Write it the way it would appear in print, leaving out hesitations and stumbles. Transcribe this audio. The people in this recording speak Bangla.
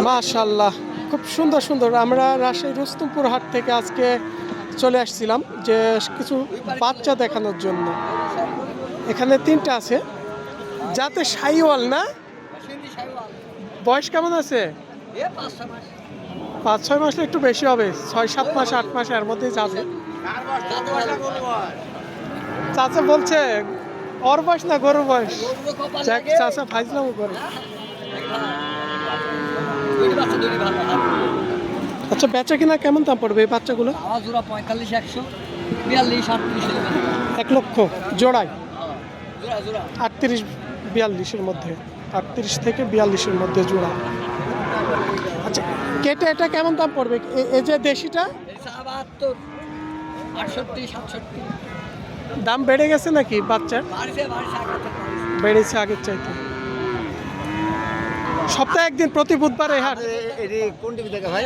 মাশাআল্লাহ, খুব সুন্দর সুন্দর। আমরা রাজশাহী রুস্তমপুর হাট থেকে আজকে চলে আসছিলাম যে কিছু বাচ্চা দেখানোর জন্য। এখানে 3টা আছে, যাতে শাহিওয়াল না। বয়স কেমন আছে? 5-6 মাস একটু বেশি হবে, 6-7 মাস 8 মাস এর মধ্যেই যাবে। চাচা বলছে ওর বয়স না গরুর বয়স। চাচা ফাইজলামও করে। আচ্ছা, বেচা কিনা কেমন দাম পড়বে এই বাচ্চাগুলো? 1 লক্ষ জোড়ায়? 38-42-এর মধ্যে, 38 থেকে 42-এর মধ্যে জোড়া। আচ্ছা, কেটে এটা কেমন দাম পড়বে? এই যে দেশিটা 68-67 দাম বেড়ে গেছে নাকি বাচ্চার? বেড়েছে আগের চাইতে। সপ্তাহে একদিন প্রতি বুধবার এই হাট। কোন টিভি থেকে ভাই?